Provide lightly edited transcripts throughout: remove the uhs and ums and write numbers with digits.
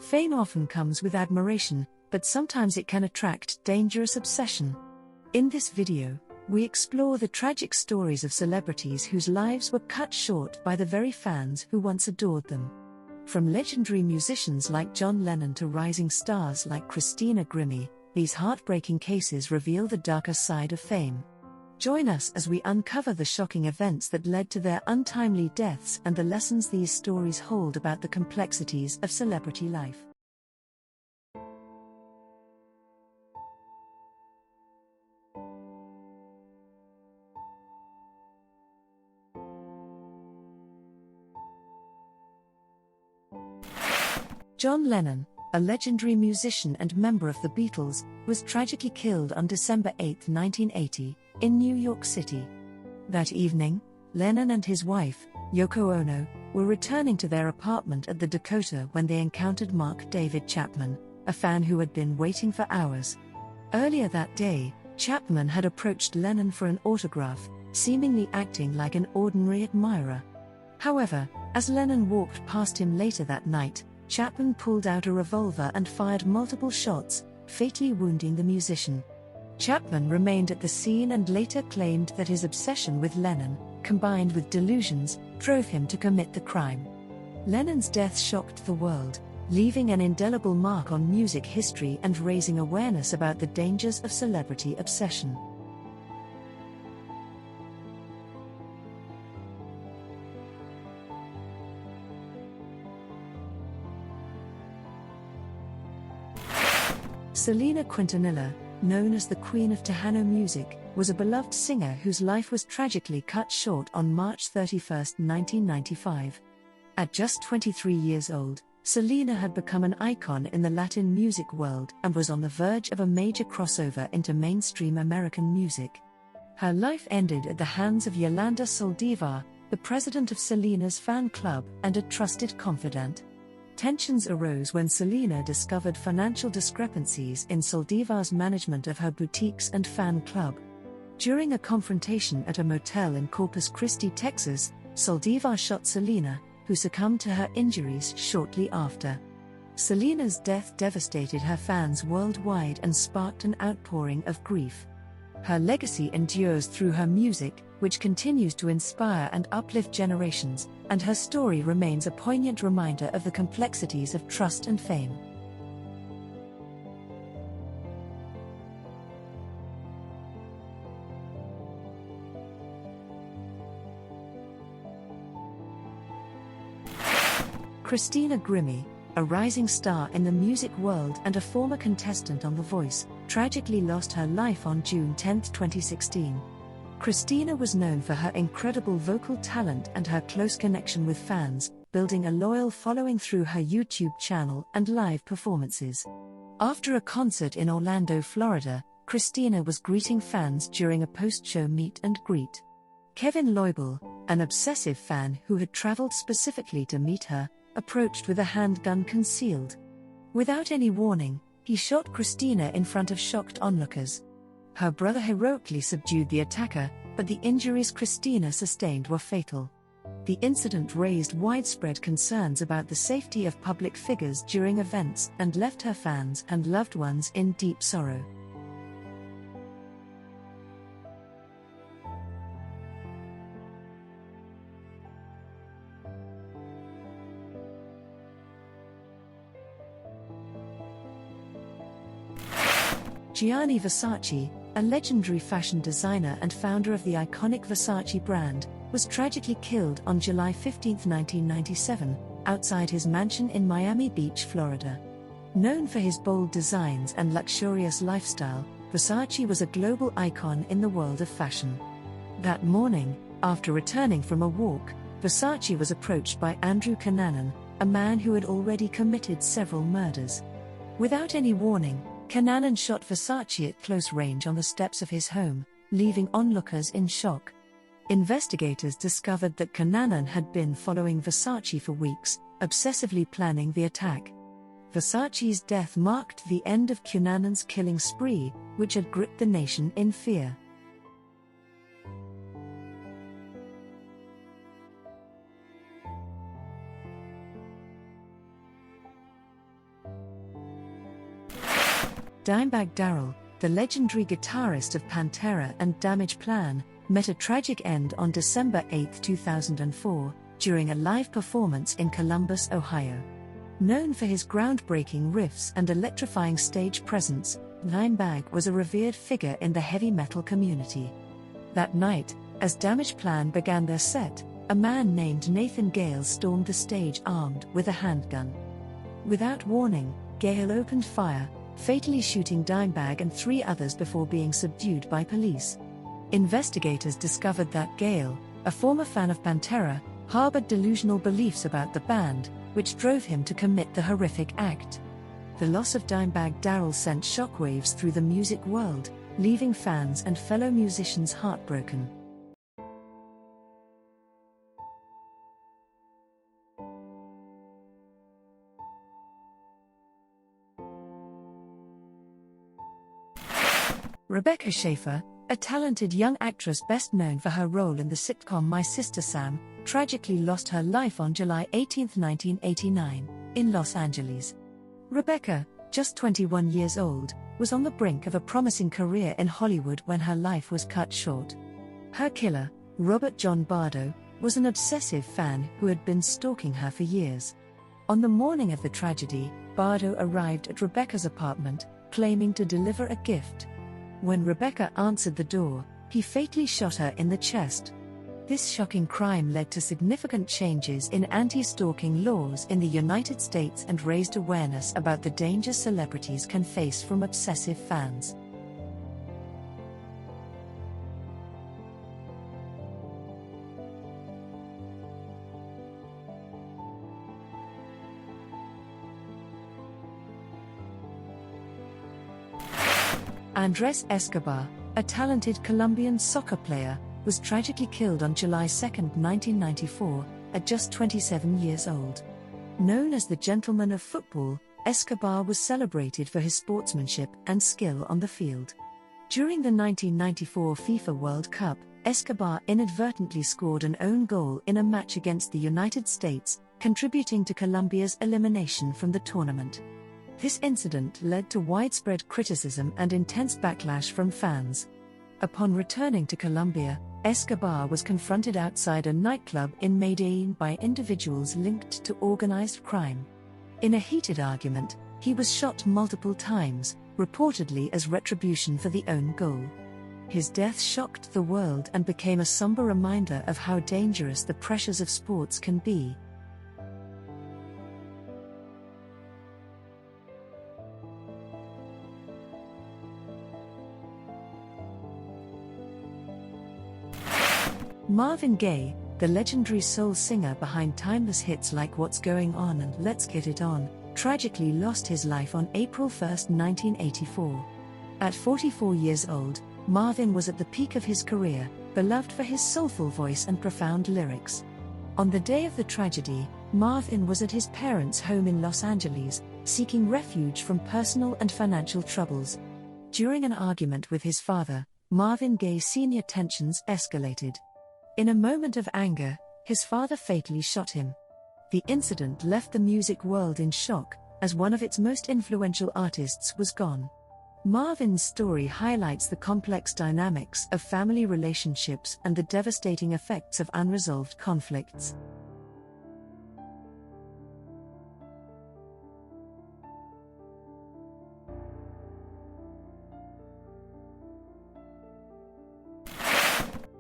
Fame often comes with admiration, but sometimes it can attract dangerous obsession. In this video, we explore the tragic stories of celebrities whose lives were cut short by the very fans who once adored them. From legendary musicians like John Lennon to rising stars like Christina Grimmy, these heartbreaking cases reveal the darker side of fame. Join us as we uncover the shocking events that led to their untimely deaths and the lessons these stories hold about the complexities of celebrity life. John Lennon, a legendary musician and member of the Beatles, was tragically killed on December 8, 1980, in New York City. That evening, Lennon and his wife, Yoko Ono, were returning to their apartment at the Dakota when they encountered Mark David Chapman, a fan who had been waiting for hours. Earlier that day, Chapman had approached Lennon for an autograph, seemingly acting like an ordinary admirer. However, as Lennon walked past him later that night, Chapman pulled out a revolver and fired multiple shots, fatally wounding the musician. Chapman remained at the scene and later claimed that his obsession with Lennon, combined with delusions, drove him to commit the crime. Lennon's death shocked the world, leaving an indelible mark on music history and raising awareness about the dangers of celebrity obsession. Selena Quintanilla, known as the Queen of Tejano music, was a beloved singer whose life was tragically cut short on March 31, 1995. At just 23 years old, Selena had become an icon in the Latin music world and was on the verge of a major crossover into mainstream American music. Her life ended at the hands of Yolanda Saldivar, the president of Selena's fan club and a trusted confidant. Tensions arose when Selena discovered financial discrepancies in Saldivar's management of her boutiques and fan club. During a confrontation at a motel in Corpus Christi, Texas, Saldivar shot Selena, who succumbed to her injuries shortly after. Selena's death devastated her fans worldwide and sparked an outpouring of grief. Her legacy endures through her music, which continues to inspire and uplift generations, and her story remains a poignant reminder of the complexities of trust and fame. Christina Grimmy, a rising star in the music world and a former contestant on The Voice, tragically lost her life on June 10, 2016. Christina was known for her incredible vocal talent and her close connection with fans, building a loyal following through her YouTube channel and live performances. After a concert in Orlando, Florida, Christina was greeting fans during a post-show meet and greet. Kevin Loibl, an obsessive fan who had traveled specifically to meet her, approached with a handgun concealed. Without any warning, he shot Christina in front of shocked onlookers. Her brother heroically subdued the attacker, but the injuries Christina sustained were fatal. The incident raised widespread concerns about the safety of public figures during events and left her fans and loved ones in deep sorrow. Gianni Versace, a legendary fashion designer and founder of the iconic Versace brand, was tragically killed on July 15, 1997, outside his mansion in Miami Beach, Florida. Known for his bold designs and luxurious lifestyle, Versace was a global icon in the world of fashion. That morning, after returning from a walk, Versace was approached by Andrew Cunanan, a man who had already committed several murders. Without any warning, Cunanan shot Versace at close range on the steps of his home, leaving onlookers in shock. Investigators discovered that Cunanan had been following Versace for weeks, obsessively planning the attack. Versace's death marked the end of Cunanan's killing spree, which had gripped the nation in fear. Dimebag Darrell, the legendary guitarist of Pantera and Damage Plan, met a tragic end on December 8, 2004, during a live performance in Columbus, Ohio. Known for his groundbreaking riffs and electrifying stage presence, Dimebag was a revered figure in the heavy metal community. That night, as Damage Plan began their set, a man named Nathan Gale stormed the stage armed with a handgun. Without warning, Gale opened fire, fatally shooting Dimebag and 3 others before being subdued by police. Investigators discovered that Gale, a former fan of Pantera, harbored delusional beliefs about the band, which drove him to commit the horrific act. The loss of Dimebag Darrell sent shockwaves through the music world, leaving fans and fellow musicians heartbroken. Rebecca Schaeffer, a talented young actress best known for her role in the sitcom My Sister Sam, tragically lost her life on July 18, 1989, in Los Angeles. Rebecca, just 21 years old, was on the brink of a promising career in Hollywood when her life was cut short. Her killer, Robert John Bardo, was an obsessive fan who had been stalking her for years. On the morning of the tragedy, Bardo arrived at Rebecca's apartment, claiming to deliver a gift. When Rebecca answered the door, he fatally shot her in the chest. This shocking crime led to significant changes in anti-stalking laws in the United States and raised awareness about the dangers celebrities can face from obsessive fans. Andrés Escobar, a talented Colombian soccer player, was tragically killed on July 2, 1994, at just 27 years old. Known as the Gentleman of Football, Escobar was celebrated for his sportsmanship and skill on the field. During the 1994 FIFA World Cup, Escobar inadvertently scored an own goal in a match against the United States, contributing to Colombia's elimination from the tournament. This incident led to widespread criticism and intense backlash from fans. Upon returning to Colombia, Escobar was confronted outside a nightclub in Medellin by individuals linked to organized crime. In a heated argument, he was shot multiple times, reportedly as retribution for the own goal. His death shocked the world and became a somber reminder of how dangerous the pressures of sports can be. Marvin Gay, the legendary soul singer behind timeless hits like What's Going On and Let's Get It On, tragically lost his life on April 1, 1984. At 44 years old, Marvin was at the peak of his career, beloved for his soulful voice and profound lyrics. On the day of the tragedy, Marvin was at his parents' home in Los Angeles, seeking refuge from personal and financial troubles. During an argument with his father, Marvin Gaye Sr. tensions escalated. In a moment of anger, his father fatally shot him. The incident left the music world in shock, as one of its most influential artists was gone. Marvin's story highlights the complex dynamics of family relationships and the devastating effects of unresolved conflicts.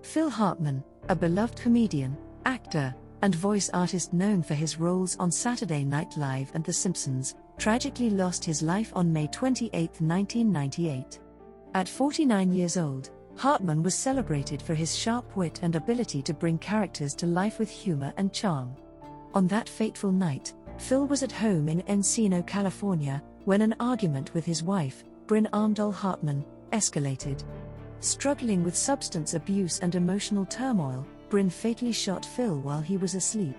Phil Hartman, a beloved comedian, actor, and voice artist known for his roles on Saturday Night Live and The Simpsons, tragically lost his life on May 28, 1998. At 49 years old, Hartman was celebrated for his sharp wit and ability to bring characters to life with humor and charm. On that fateful night, Phil was at home in Encino, California, when an argument with his wife, Bryn Armdell Hartman, escalated. Struggling with substance abuse and emotional turmoil, Bryn fatally shot Phil while he was asleep.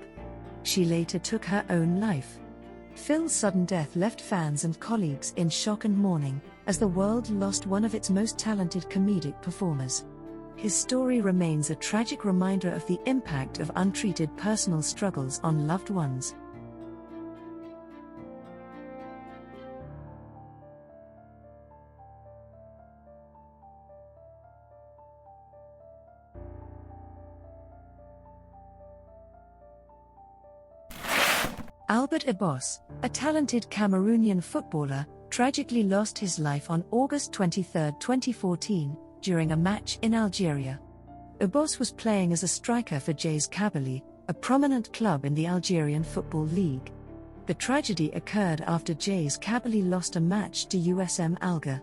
She later took her own life. Phil's sudden death left fans and colleagues in shock and mourning, as the world lost one of its most talented comedic performers. His story remains a tragic reminder of the impact of untreated personal struggles on loved ones. Albert Ibos, a talented Cameroonian footballer, tragically lost his life on August 23, 2014, during a match in Algeria. Ibos was playing as a striker for JS Kabylie, a prominent club in the Algerian Football League. The tragedy occurred after JS Kabylie lost a match to USM Alger.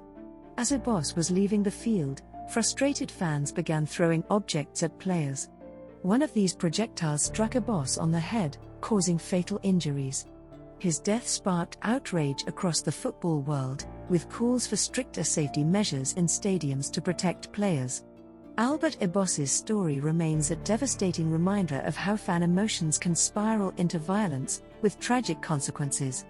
As Ibos was leaving the field, frustrated fans began throwing objects at players. One of these projectiles struck Ibos on the head, causing fatal injuries. His death sparked outrage across the football world, with calls for stricter safety measures in stadiums to protect players. Albert Ibos's story remains a devastating reminder of how fan emotions can spiral into violence, with tragic consequences.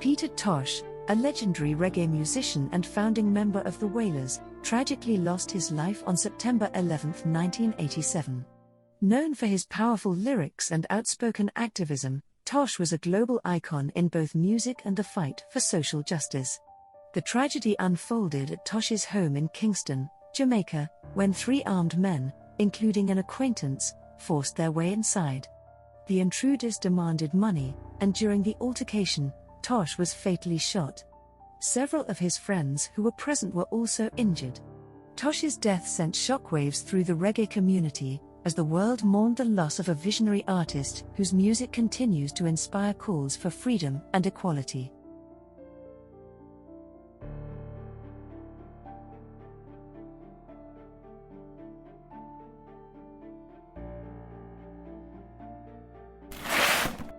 Peter Tosh, a legendary reggae musician and founding member of the Wailers, tragically lost his life on September 11, 1987. Known for his powerful lyrics and outspoken activism, Tosh was a global icon in both music and the fight for social justice. The tragedy unfolded at Tosh's home in Kingston, Jamaica, when three armed men, including an acquaintance, forced their way inside. The intruders demanded money, and during the altercation, Tosh was fatally shot. Several of his friends who were present were also injured. Tosh's death sent shockwaves through the reggae community, as the world mourned the loss of a visionary artist whose music continues to inspire calls for freedom and equality.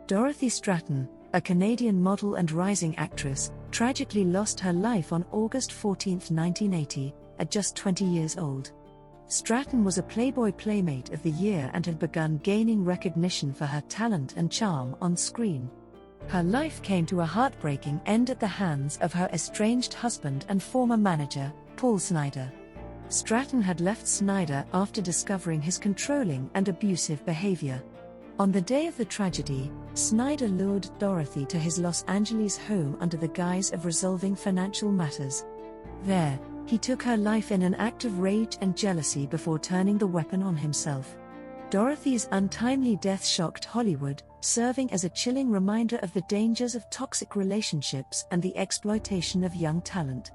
Dorothy Stratton, a Canadian model and rising actress, tragically lost her life on August 14, 1980, at just 20 years old. Stratton was a Playboy Playmate of the Year and had begun gaining recognition for her talent and charm on screen. Her life came to a heartbreaking end at the hands of her estranged husband and former manager, Paul Snider. Stratton had left Snider after discovering his controlling and abusive behavior. On the day of the tragedy, Snider lured Dorothy to his Los Angeles home under the guise of resolving financial matters. There, he took her life in an act of rage and jealousy before turning the weapon on himself. Dorothy's untimely death shocked Hollywood, serving as a chilling reminder of the dangers of toxic relationships and the exploitation of young talent.